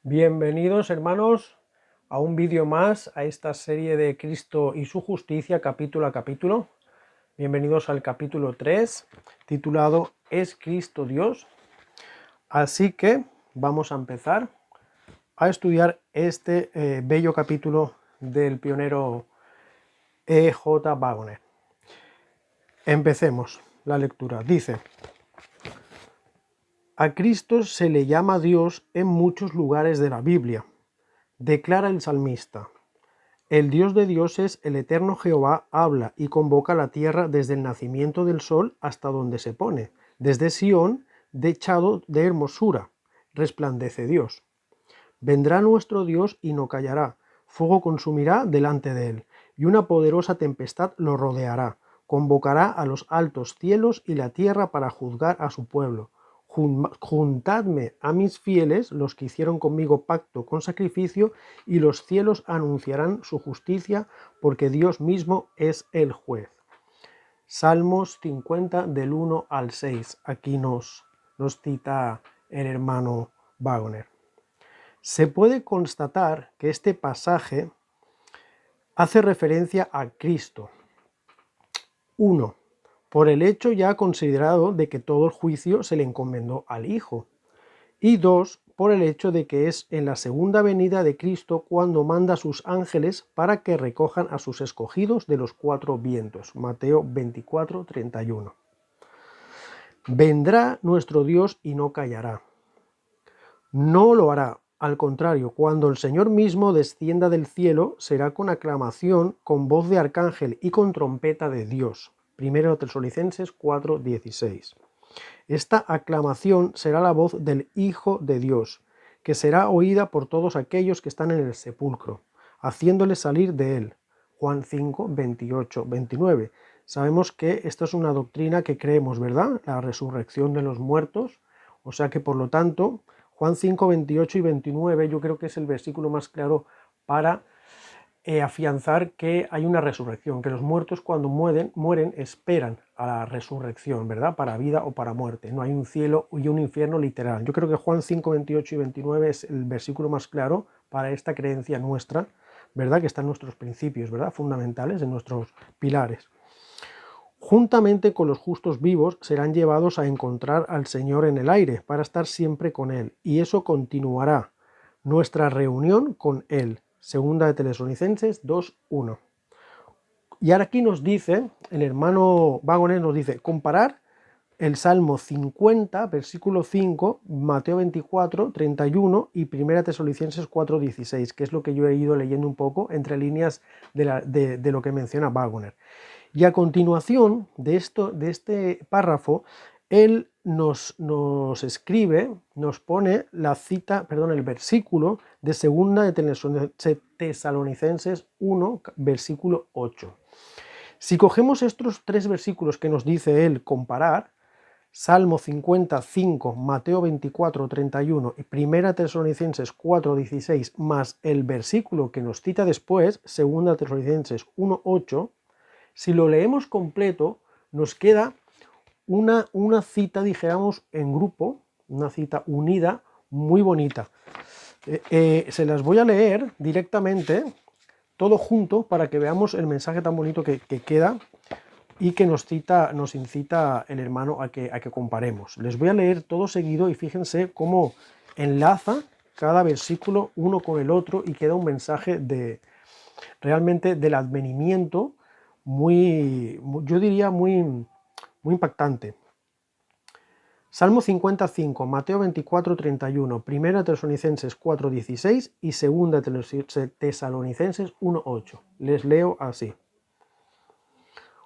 Bienvenidos, hermanos, a un vídeo más, a esta serie de Cristo y su justicia, capítulo a capítulo. Bienvenidos al capítulo 3, titulado ¿Es Cristo Dios? Así que vamos a empezar a estudiar este bello capítulo del pionero E.J. Wagner. Empecemos la lectura. Dice: a Cristo se le llama Dios en muchos lugares de la Biblia. Declara el salmista: el Dios de dioses, el eterno Jehová, habla y convoca la tierra desde el nacimiento del sol hasta donde se pone. Desde Sión, dechado de hermosura, resplandece Dios. Vendrá nuestro Dios y no callará. Fuego consumirá delante de él, y una poderosa tempestad lo rodeará. Convocará a los altos cielos y la tierra para juzgar a su pueblo. Juntadme a mis fieles, los que hicieron conmigo pacto con sacrificio, y los cielos anunciarán su justicia, porque Dios mismo es el juez. Salmos 50 del 1 al 6. Aquí nos cita el hermano Wagner. Se puede constatar que este pasaje hace referencia a Cristo. 1. Por el hecho ya considerado de que todo el juicio se le encomendó al Hijo. Y 2. Por el hecho de que es en la segunda venida de Cristo cuando manda a sus ángeles para que recojan a sus escogidos de los cuatro vientos. Mateo 24, 31. Vendrá nuestro Dios y no callará. No lo hará. Al contrario, cuando el Señor mismo descienda del cielo, será con aclamación, con voz de arcángel y con trompeta de Dios. 1 Tesalonicenses 4:16. Esta aclamación será la voz del Hijo de Dios, que será oída por todos aquellos que están en el sepulcro, haciéndoles salir de él. Juan 5, 28, 29. Sabemos que esta es una doctrina que creemos, ¿verdad? La resurrección de los muertos. O sea que, por lo tanto, Juan 5, 28 y 29 yo creo que es el versículo más claro para afianzar que hay una resurrección, que los muertos cuando mueren esperan a la resurrección, ¿verdad? Para vida o para muerte. No hay un cielo y un infierno literal. Yo creo que Juan 5, 28 y 29 es el versículo más claro para esta creencia nuestra, ¿verdad? Que está en nuestros principios, ¿verdad? Fundamentales, en nuestros pilares. Juntamente con los justos vivos serán llevados a encontrar al Señor en el aire para estar siempre con Él, y eso continuará nuestra reunión con Él. Segunda de Tesalonicenses 2:1. Y ahora aquí nos dice, el hermano Wagner nos dice, comparar el Salmo 50, versículo 5, Mateo 24, 31 y 1 Tesalonicenses 4:16, que es lo que yo he ido leyendo un poco entre líneas de lo que menciona Wagner. Y a continuación de este párrafo, él nos escribe, nos pone la cita, perdón, el versículo de segunda de Tesalonicenses 1, versículo 8. Si cogemos estos tres versículos que nos dice él comparar, Salmo 55, Mateo 24, 31 y 1 Tesalonicenses 4, 16, más el versículo que nos cita después, segunda Tesalonicenses 1, 8, si lo leemos completo, nos queda una cita, dijéramos, en grupo, una cita unida, muy bonita. Se las voy a leer directamente, todo junto, para que veamos el mensaje tan bonito que queda y que nos incita el hermano a que comparemos. Les voy a leer todo seguido y fíjense cómo enlaza cada versículo uno con el otro y queda un mensaje realmente del advenimiento yo diría muy impactante. Salmo 55, Mateo 24, 31, 1 Tesalonicenses 4, 16 y 2 Tesalonicenses 1, 8. Les leo así.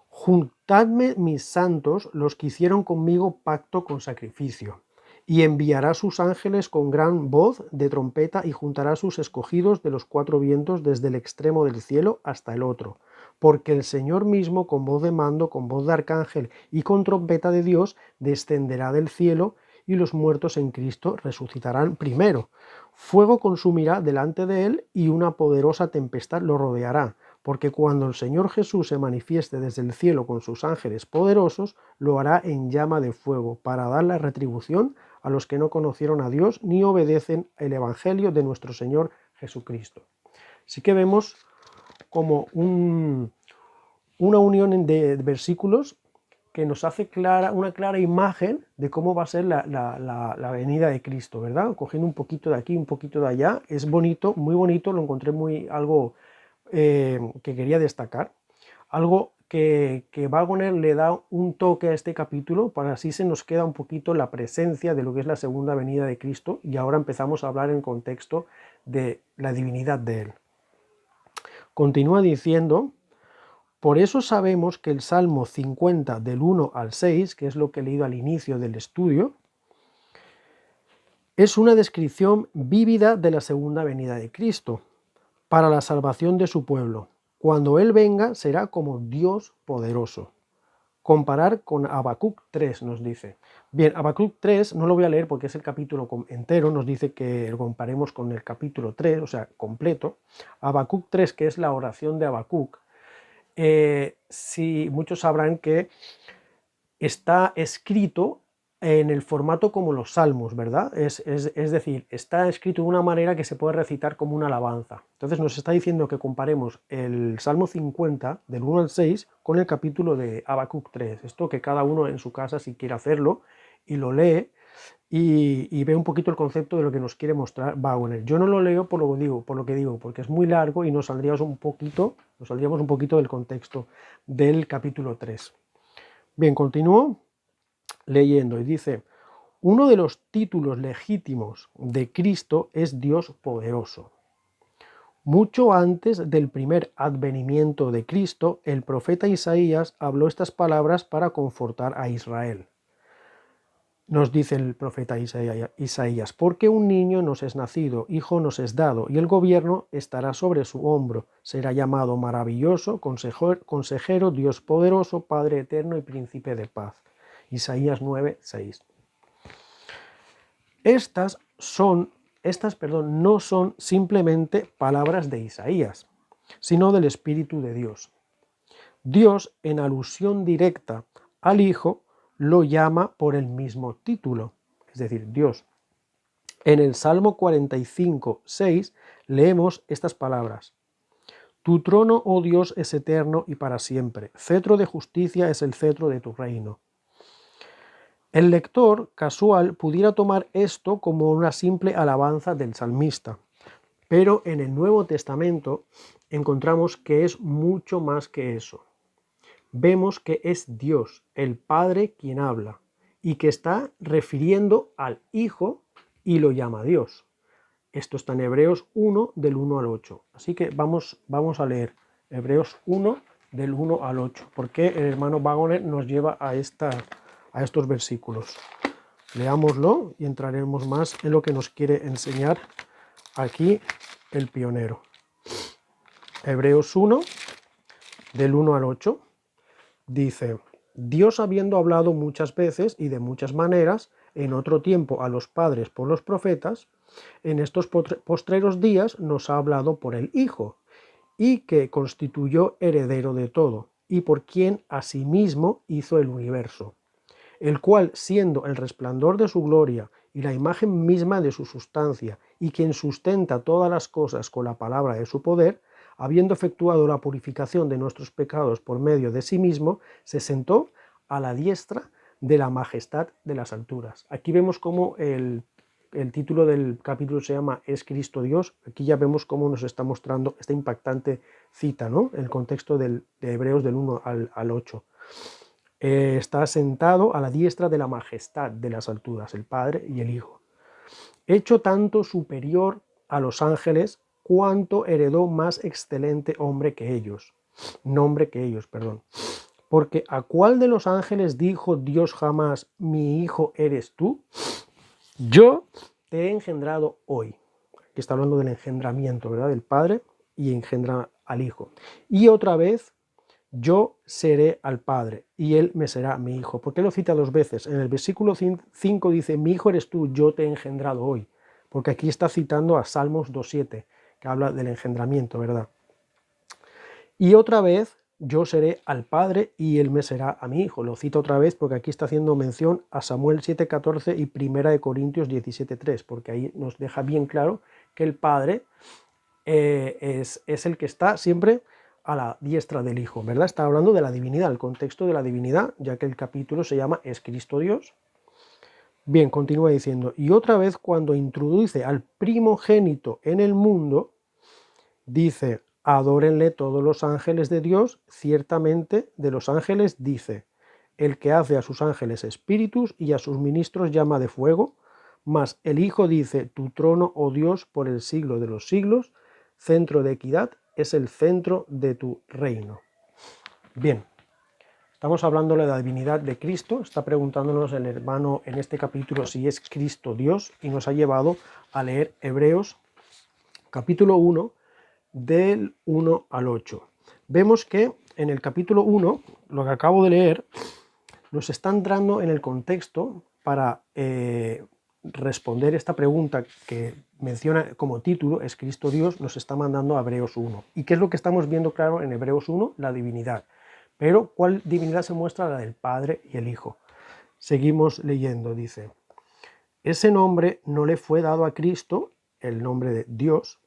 Juntadme mis santos, los que hicieron conmigo pacto con sacrificio, y enviará sus ángeles con gran voz de trompeta y juntará sus escogidos de los cuatro vientos desde el extremo del cielo hasta el otro. Porque el Señor mismo, con voz de mando, con voz de arcángel y con trompeta de Dios, descenderá del cielo, y los muertos en Cristo resucitarán primero. Fuego consumirá delante de él, y una poderosa tempestad lo rodeará. Porque cuando el Señor Jesús se manifieste desde el cielo con sus ángeles poderosos, lo hará en llama de fuego, para dar la retribución a los que no conocieron a Dios ni obedecen el Evangelio de nuestro Señor Jesucristo. Así que vemos como una unión de versículos que nos hace una clara imagen de cómo va a ser la venida de Cristo, ¿verdad? Cogiendo un poquito de aquí, un poquito de allá. Es bonito, muy bonito, lo encontré algo que quería destacar. Algo que Waggoner le da un toque a este capítulo, para así se nos queda un poquito la presencia de lo que es la segunda venida de Cristo, y ahora empezamos a hablar en contexto de la divinidad de él. Continúa diciendo: por eso sabemos que el Salmo 50 del 1 al 6, que es lo que he leído al inicio del estudio, es una descripción vívida de la segunda venida de Cristo para la salvación de su pueblo. Cuando Él venga será como Dios poderoso. Comparar con Habacuc 3 nos dice. Bien, Habacuc 3 no lo voy a leer porque es el capítulo entero, nos dice que lo comparemos con el capítulo 3, o sea, completo. Habacuc 3, que es la oración de Habacuc, si muchos sabrán que está escrito en el formato como los salmos, ¿verdad? Es decir, está escrito de una manera que se puede recitar como una alabanza. Entonces nos está diciendo que comparemos el Salmo 50 del 1 al 6 con el capítulo de Habacuc 3. Esto que cada uno en su casa, si quiere hacerlo, y lo lee y ve un poquito el concepto de lo que nos quiere mostrar Waggoner. Yo no lo leo por lo que digo, porque es muy largo y nos saldríamos un poquito del contexto del capítulo 3. Bien, continúo leyendo y dice: uno de los títulos legítimos de Cristo es Dios poderoso. Mucho antes del primer advenimiento de Cristo, el profeta Isaías habló estas palabras para confortar a Israel. Nos dice el profeta Isaías: porque un niño nos es nacido, hijo nos es dado, y el gobierno estará sobre su hombro. Será llamado maravilloso, consejero, Dios poderoso, Padre eterno y príncipe de paz. Isaías 9:6. Estas no son simplemente palabras de Isaías, sino del Espíritu de Dios. Dios, en alusión directa al Hijo, lo llama por el mismo título, es decir, Dios. En el Salmo 45:6 leemos estas palabras: tu trono, oh Dios, es eterno y para siempre. Cetro de justicia es el cetro de tu reino. El lector casual pudiera tomar esto como una simple alabanza del salmista, pero en el Nuevo Testamento encontramos que es mucho más que eso. Vemos que es Dios, el Padre, quien habla, y que está refiriendo al Hijo y lo llama Dios. Esto está en Hebreos 1, del 1 al 8. Así que vamos a leer Hebreos 1, del 1 al 8, porque el hermano Waggoner nos lleva a estos versículos. Leámoslo y entraremos más en lo que nos quiere enseñar aquí el pionero. Hebreos 1, del 1 al 8, dice: Dios, habiendo hablado muchas veces y de muchas maneras en otro tiempo a los padres por los profetas, en estos postreros días nos ha hablado por el Hijo, y que constituyó heredero de todo, y por quien asimismo hizo el universo, el cual, siendo el resplandor de su gloria y la imagen misma de su sustancia, y quien sustenta todas las cosas con la palabra de su poder, habiendo efectuado la purificación de nuestros pecados por medio de sí mismo, se sentó a la diestra de la majestad de las alturas. Aquí vemos cómo el título del capítulo se llama Es Cristo Dios. Aquí ya vemos cómo nos está mostrando esta impactante cita, ¿no? El contexto de Hebreos del 1 al 8. Está sentado a la diestra de la majestad de las alturas, el Padre y el Hijo. Hecho tanto superior a los ángeles, cuanto heredó más excelente nombre que ellos. Porque ¿a cuál de los ángeles dijo Dios jamás: mi hijo eres tú? Yo te he engendrado hoy. Aquí está hablando del engendramiento, ¿verdad? Del Padre, y engendra al Hijo. Y otra vez: yo seré al Padre y Él me será mi hijo. ¿Por qué lo cita dos veces? En el versículo 5 dice: mi hijo eres tú, yo te he engendrado hoy. Porque aquí está citando a Salmos 2:7, que habla del engendramiento, ¿verdad? Y otra vez yo seré al Padre y él me será a mi Hijo. Lo cito otra vez porque aquí está haciendo mención a Samuel 7:14 y 1 Corintios 17:3, porque ahí nos deja bien claro que el Padre es el que está siempre a la diestra del Hijo, ¿verdad? Está hablando de la divinidad, el contexto de la divinidad, ya que el capítulo se llama ¿Es Cristo Dios? Bien, continúa diciendo, y otra vez cuando introduce al primogénito en el mundo, dice, adórenle todos los ángeles de Dios, ciertamente de los ángeles dice, el que hace a sus ángeles espíritus y a sus ministros llama de fuego, mas el Hijo dice, tu trono, oh Dios, por el siglo de los siglos, centro de equidad, es el centro de tu reino. Bien, estamos hablando de la divinidad de Cristo, está preguntándonos el hermano en este capítulo si es Cristo Dios y nos ha llevado a leer Hebreos capítulo 1, del 1 al 8. Vemos que en el capítulo 1, lo que acabo de leer, nos está entrando en el contexto para responder esta pregunta que menciona como título, ¿es Cristo Dios? Nos está mandando a Hebreos 1. ¿Y qué es lo que estamos viendo claro en Hebreos 1? La divinidad. Pero ¿cuál divinidad se muestra? La del Padre y el Hijo. Seguimos leyendo, dice, ese nombre no le fue dado a Cristo, el nombre de Dios,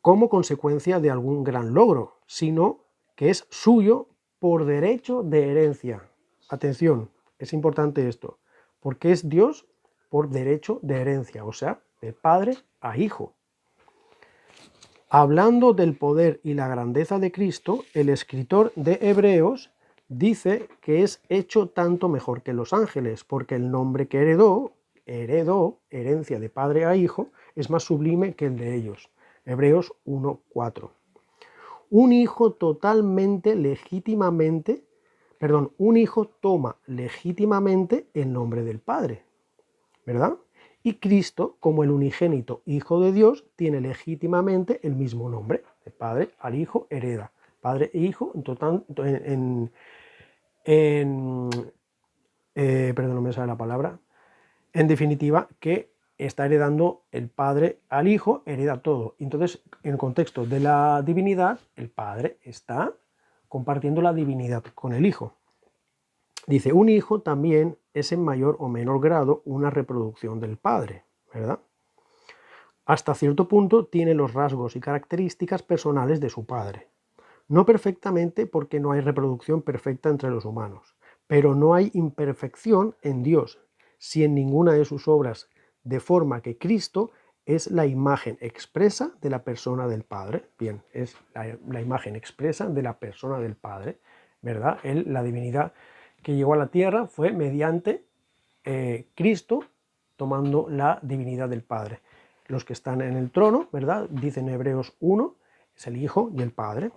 como consecuencia de algún gran logro, sino que es suyo por derecho de herencia. Atención, es importante esto, porque es Dios por derecho de herencia, o sea, de padre a hijo. Hablando del poder y la grandeza de Cristo, el escritor de Hebreos dice que es hecho tanto mejor que los ángeles, porque el nombre que heredó, herencia de padre a hijo, es más sublime que el de ellos. Hebreos 1:4. Un hijo un hijo toma legítimamente el nombre del Padre, ¿verdad? Y Cristo, como el unigénito Hijo de Dios, tiene legítimamente el mismo nombre. De Padre al Hijo hereda. Padre e Hijo, perdón, no me sale la palabra. En definitiva, que está heredando el Padre al Hijo, hereda todo. Entonces, en el contexto de la divinidad, el Padre está compartiendo la divinidad con el Hijo. Dice, un hijo también es en mayor o menor grado una reproducción del Padre, ¿verdad? Hasta cierto punto tiene los rasgos y características personales de su Padre. No perfectamente porque no hay reproducción perfecta entre los humanos, pero no hay imperfección en Dios, si en ninguna de sus obras, de forma que Cristo es la imagen expresa de la persona del Padre. Bien, es la imagen expresa de la persona del Padre, ¿verdad? La divinidad que llegó a la tierra fue mediante Cristo tomando la divinidad del Padre. Los que están en el trono, ¿verdad? Dicen Hebreos 1, es el Hijo y el Padre.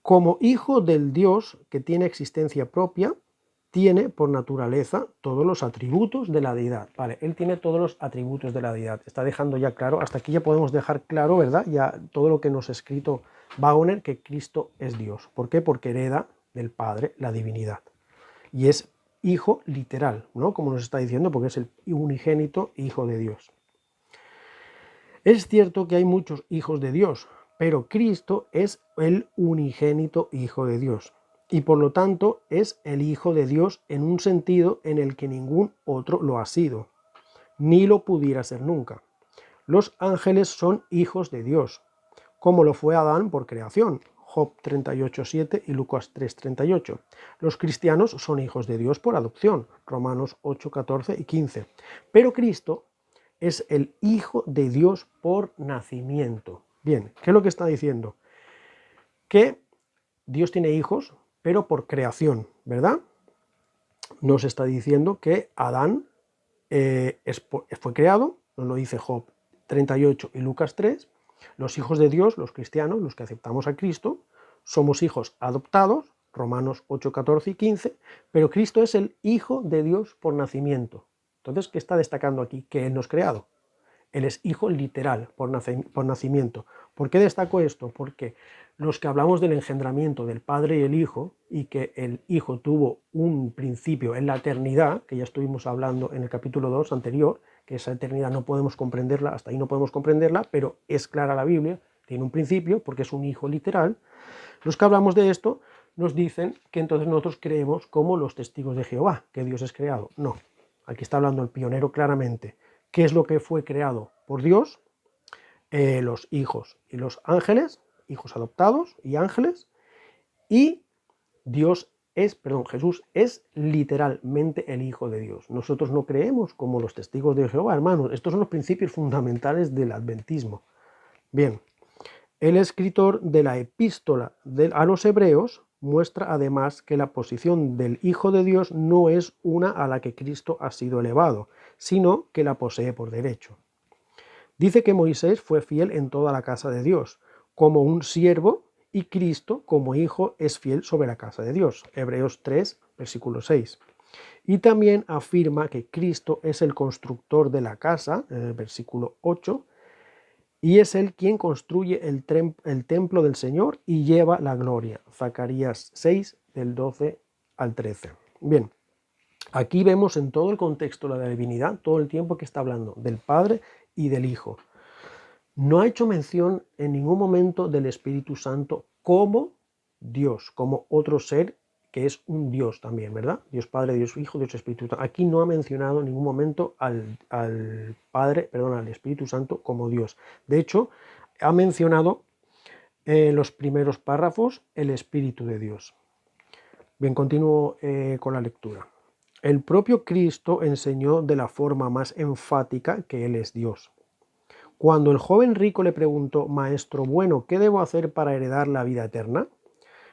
Como hijo del Dios que tiene existencia propia, tiene por naturaleza todos los atributos de la deidad. Vale, él tiene todos los atributos de la deidad. Está dejando ya claro, hasta aquí ya podemos dejar claro, ¿verdad? Ya todo lo que nos ha escrito Wagner, que Cristo es Dios. ¿Por qué? Porque hereda del Padre la divinidad. Y es hijo literal, ¿no? Como nos está diciendo, porque es el unigénito Hijo de Dios. Es cierto que hay muchos hijos de Dios, pero Cristo es el unigénito Hijo de Dios y por lo tanto es el Hijo de Dios en un sentido en el que ningún otro lo ha sido, ni lo pudiera ser nunca. Los ángeles son hijos de Dios, como lo fue Adán por creación, Job 38:7 y Lucas 3:38. Los cristianos son hijos de Dios por adopción, Romanos 8:14 y 15. Pero Cristo es el Hijo de Dios por nacimiento. Bien, ¿qué es lo que está diciendo? Que Dios tiene hijos, pero por creación, ¿verdad? Nos está diciendo que Adán fue creado, nos lo dice Job 38 y Lucas 3. Los hijos de Dios, los cristianos, los que aceptamos a Cristo, somos hijos adoptados, Romanos 8, 14 y 15, pero Cristo es el Hijo de Dios por nacimiento. Entonces, ¿qué está destacando aquí? Que Él nos ha creado. Él es hijo literal por nacimiento. ¿Por qué destaco esto? Porque los que hablamos del engendramiento del Padre y el Hijo, y que el Hijo tuvo un principio en la eternidad, que ya estuvimos hablando en el capítulo 2 anterior, que esa eternidad no podemos comprenderla, hasta ahí no podemos comprenderla, pero es clara la Biblia, tiene un principio porque es un hijo literal. Los que hablamos de esto nos dicen que entonces nosotros creemos como los testigos de Jehová, que Dios es creado. No, aquí está hablando el pionero claramente. ¿Qué es lo que fue creado por Dios? Los hijos y los ángeles, hijos adoptados y ángeles, y Jesús es literalmente el Hijo de Dios. Nosotros no creemos como los testigos de Jehová, hermanos. Estos son los principios fundamentales del adventismo. Bien, el escritor de la epístola a los hebreos muestra además que la posición del Hijo de Dios no es una a la que Cristo ha sido elevado, sino que la posee por derecho. Dice que Moisés fue fiel en toda la casa de Dios, como un siervo, y Cristo, como hijo, es fiel sobre la casa de Dios. Hebreos 3, versículo 6. Y también afirma que Cristo es el constructor de la casa, en el versículo 8, y es él quien construye el templo del Señor y lleva la gloria. Zacarías 6, del 12 al 13. Bien, aquí vemos en todo el contexto de la divinidad, todo el tiempo que está hablando del Padre y del Hijo. No ha hecho mención en ningún momento del Espíritu Santo como Dios, como otro ser que es un Dios también, ¿verdad? Dios Padre, Dios Hijo, Dios Espíritu Santo. Aquí no ha mencionado en ningún momento al Espíritu Santo como Dios. De hecho, ha mencionado en los primeros párrafos el Espíritu de Dios. Bien, continúo con la lectura. El propio Cristo enseñó de la forma más enfática que Él es Dios. Cuando el joven rico le preguntó: Maestro bueno, ¿qué debo hacer para heredar la vida eterna?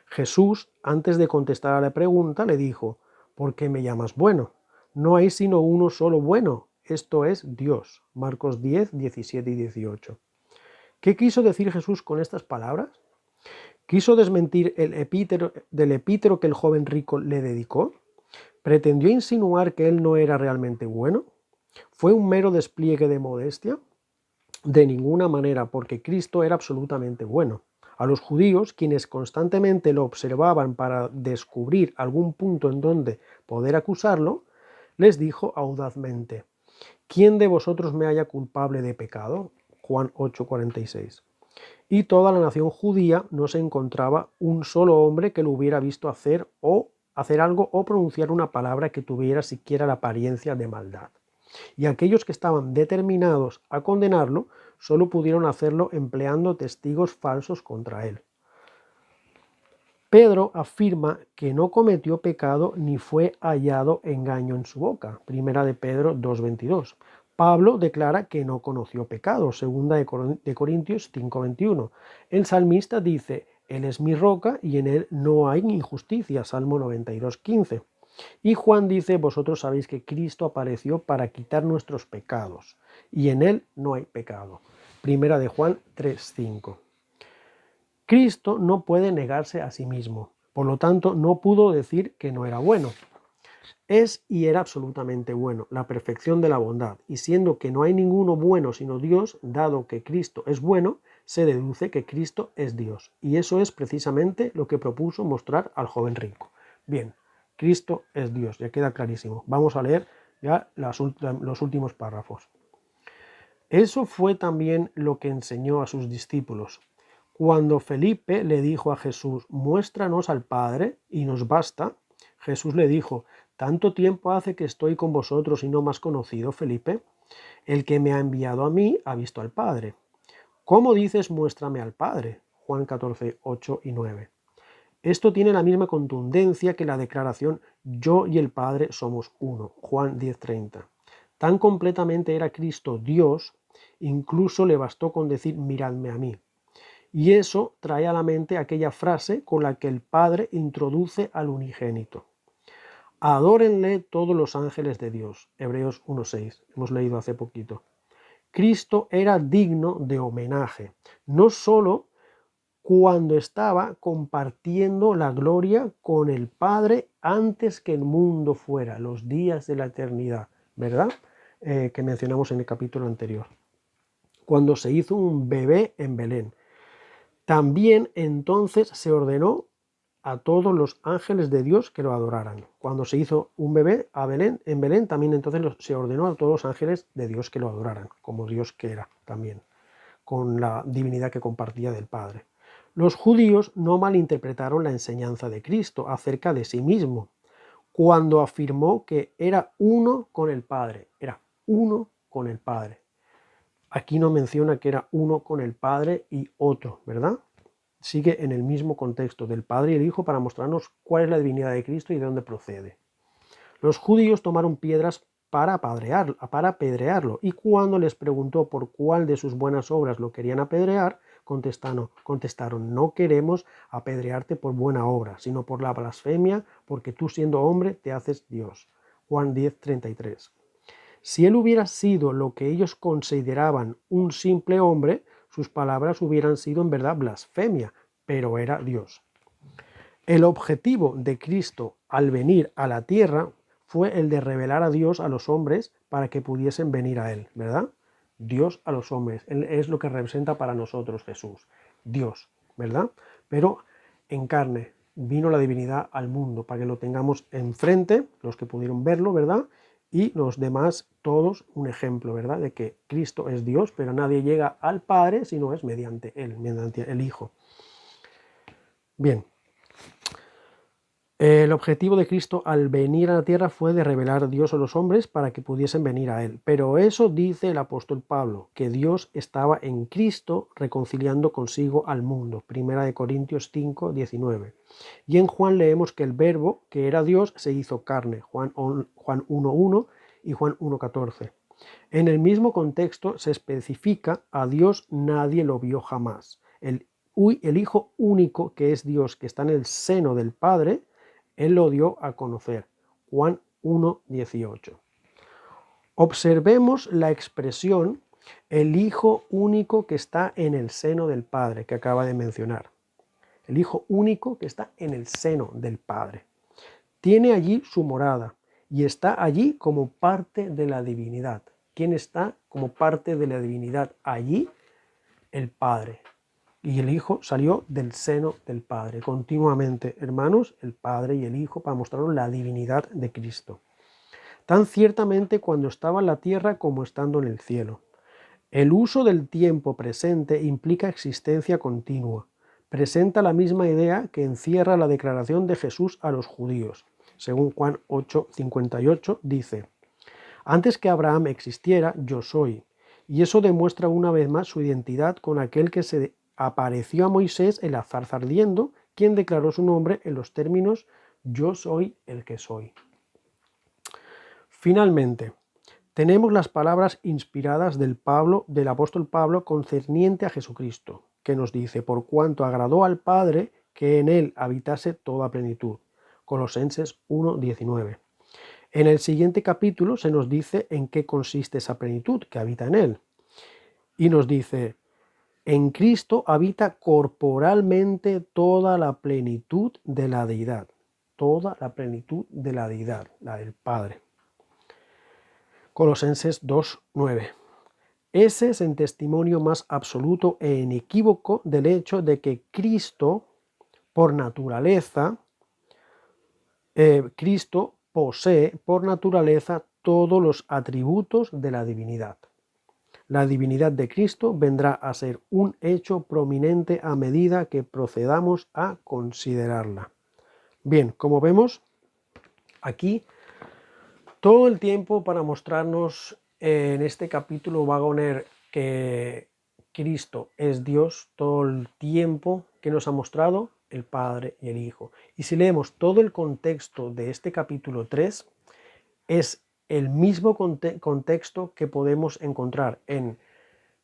Jesús, antes de contestar a la pregunta, le dijo: ¿por qué me llamas bueno? No hay sino uno solo bueno, esto es Dios. Marcos 10, 17 y 18. ¿Qué quiso decir Jesús con estas palabras? ¿Quiso desmentir el epítero que el joven rico le dedicó? ¿Pretendió insinuar que él no era realmente bueno? ¿Fue un mero despliegue de modestia? De ninguna manera, porque Cristo era absolutamente bueno. A los judíos, quienes constantemente lo observaban para descubrir algún punto en donde poder acusarlo, les dijo audazmente: ¿quién de vosotros me halla culpable de pecado? Juan 8:46. Y toda la nación judía no se encontraba un solo hombre que lo hubiera visto hacer algo o pronunciar una palabra que tuviera siquiera la apariencia de maldad. Y aquellos que estaban determinados a condenarlo solo pudieron hacerlo empleando testigos falsos contra él. Pedro afirma que no cometió pecado ni fue hallado engaño en su boca. Primera de Pedro 2:22. Pablo declara que no conoció pecado. Segunda de Corintios 5:21. El salmista dice: Él es mi roca y en él no hay injusticia. Salmo 92:15. Y Juan dice: vosotros sabéis que Cristo apareció para quitar nuestros pecados, y en él no hay pecado. Primera de Juan 3:5. Cristo no puede negarse a sí mismo, por lo tanto no pudo decir que no era bueno. Es y era absolutamente bueno, la perfección de la bondad, y siendo que no hay ninguno bueno sino Dios, dado que Cristo es bueno, se deduce que Cristo es Dios, y eso es precisamente lo que propuso mostrar al joven rico. Bien, Cristo es Dios, ya queda clarísimo. Vamos a leer ya los últimos párrafos. Eso fue también lo que enseñó a sus discípulos. Cuando Felipe le dijo a Jesús: muéstranos al Padre y nos basta, Jesús le dijo: ¿tanto tiempo hace que estoy con vosotros y no me has conocido, Felipe? El que me ha enviado a mí ha visto al Padre. ¿Cómo dices muéstrame al Padre? Juan 14, 8 y 9. Esto tiene la misma contundencia que la declaración: yo y el Padre somos uno. Juan 10:30. Tan completamente era Cristo Dios, incluso le bastó con decir: miradme a mí. Y eso trae a la mente aquella frase con la que el Padre introduce al unigénito: adórenle todos los ángeles de Dios. Hebreos 1:6. Hemos leído hace poquito. Cristo era digno de homenaje, no solo cuando estaba compartiendo la gloria con el Padre antes que el mundo fuera, los días de la eternidad, ¿verdad? Que mencionamos en el capítulo anterior. Cuando se hizo un bebé en Belén. También entonces se ordenó a todos los ángeles de Dios que lo adoraran. Cuando se hizo un bebé en Belén, también entonces se ordenó a todos los ángeles de Dios que lo adoraran, como Dios que era también. con la divinidad que compartía del Padre. Los judíos no malinterpretaron la enseñanza de Cristo acerca de sí mismo, cuando afirmó que era uno con el Padre, era uno con el Padre. Aquí no menciona que era uno con el Padre y otro, ¿verdad? Sigue en el mismo contexto del Padre y el Hijo para mostrarnos cuál es la divinidad de Cristo y de dónde procede. Los judíos tomaron piedras para apedrearlo, y cuando les preguntó por cuál de sus buenas obras lo querían apedrear, contestaron, no queremos apedrearte por buena obra, sino por la blasfemia, porque tú siendo hombre te haces Dios. Juan 10:33. Si él hubiera sido lo que ellos consideraban un simple hombre, sus palabras hubieran sido en verdad blasfemia, pero era Dios. El objetivo de Cristo al venir a la tierra fue el de revelar a Dios a los hombres para que pudiesen venir a Él, ¿verdad? Dios a los hombres, Él es lo que representa para nosotros Jesús, Dios, ¿verdad? Pero en carne vino la divinidad al mundo para que lo tengamos enfrente, los que pudieron verlo, ¿verdad? Y los demás, todos, un ejemplo, ¿verdad? De que Cristo es Dios, pero nadie llega al Padre si no es mediante Él, mediante el Hijo. Bien. El objetivo de Cristo al venir a la tierra fue de revelar a Dios a los hombres para que pudiesen venir a Él. Pero eso dice el apóstol Pablo, que Dios estaba en Cristo reconciliando consigo al mundo. 1 Corintios 5:19. Y en Juan leemos que el Verbo, que era Dios, se hizo carne. Juan 1:1 y Juan 1:14. En el mismo contexto se especifica: a Dios nadie lo vio jamás. El Hijo único, que es Dios, que está en el seno del Padre, Él lo dio a conocer. Juan 1:18. Observemos la expresión el Hijo único que está en el seno del Padre, que acaba de mencionar. El Hijo único que está en el seno del Padre. Tiene allí su morada y está allí como parte de la divinidad. ¿Quién está como parte de la divinidad allí? El Padre. Y el Hijo salió del seno del Padre. Continuamente, hermanos, el Padre y el Hijo para mostrarnos la divinidad de Cristo. Tan ciertamente cuando estaba en la tierra como estando en el cielo. El uso del tiempo presente implica existencia continua. Presenta la misma idea que encierra la declaración de Jesús a los judíos. Según Juan 8:58 dice: antes que Abraham existiera, yo soy. Y eso demuestra una vez más su identidad con aquel que se apareció a Moisés en la zarza ardiendo, quien declaró su nombre en los términos: yo soy el que soy. Finalmente, tenemos las palabras inspiradas del apóstol Pablo concerniente a Jesucristo, que nos dice: por cuanto agradó al Padre que en él habitase toda plenitud. Colosenses 1:19. En el siguiente capítulo se nos dice en qué consiste esa plenitud que habita en él. Y nos dice: en Cristo habita corporalmente toda la plenitud de la deidad. Toda la plenitud de la deidad, la del Padre. Colosenses 2:9. Ese es el testimonio más absoluto e inequívoco del hecho de que Cristo, por naturaleza, Cristo posee por naturaleza todos los atributos de la divinidad. La divinidad de Cristo vendrá a ser un hecho prominente a medida que procedamos a considerarla. Bien, como vemos, aquí todo el tiempo para mostrarnos en este capítulo Waggoner que Cristo es Dios, todo el tiempo que nos ha mostrado el Padre y el Hijo. Y si leemos todo el contexto de este capítulo 3, es el mismo contexto que podemos encontrar en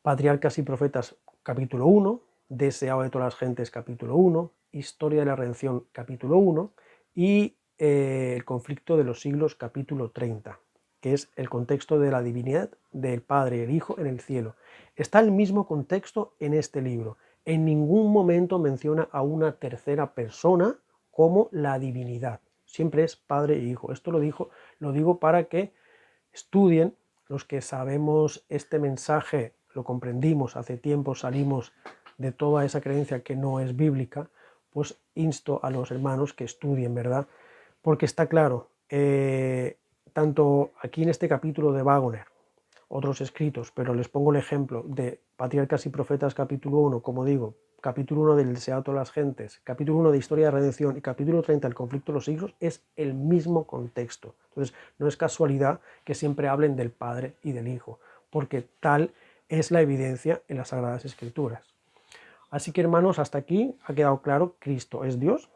Patriarcas y Profetas capítulo 1, Deseado de todas las gentes capítulo 1, Historia de la redención capítulo 1 y el conflicto de los siglos capítulo 30, que es el contexto de la divinidad del Padre y el Hijo en el cielo. Está el mismo contexto en este libro. En ningún momento menciona a una tercera persona como la divinidad. Siempre es Padre e Hijo. Esto lo digo para que estudien los que sabemos este mensaje, lo comprendimos, hace tiempo salimos de toda esa creencia que no es bíblica, pues insto a los hermanos que estudien, ¿verdad? Porque está claro, tanto aquí en este capítulo de Waggoner otros escritos, pero les pongo el ejemplo de Patriarcas y Profetas capítulo 1, como digo, capítulo 1 del deseado a todas las gentes, capítulo 1 de Historia de Redención y capítulo 30 del conflicto de los siglos, es el mismo contexto. Entonces, no es casualidad que siempre hablen del Padre y del Hijo, porque tal es la evidencia en las Sagradas Escrituras. Así que, hermanos, hasta aquí ha quedado claro, Cristo es Dios,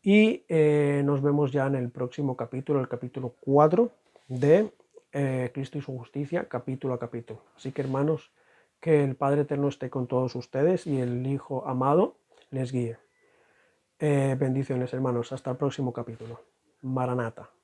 y nos vemos ya en el próximo capítulo, el capítulo 4 de Cristo y su justicia, capítulo a capítulo. Así que, hermanos, que el Padre Eterno esté con todos ustedes y el Hijo amado les guíe. Bendiciones, hermanos. Hasta el próximo capítulo. Maranata.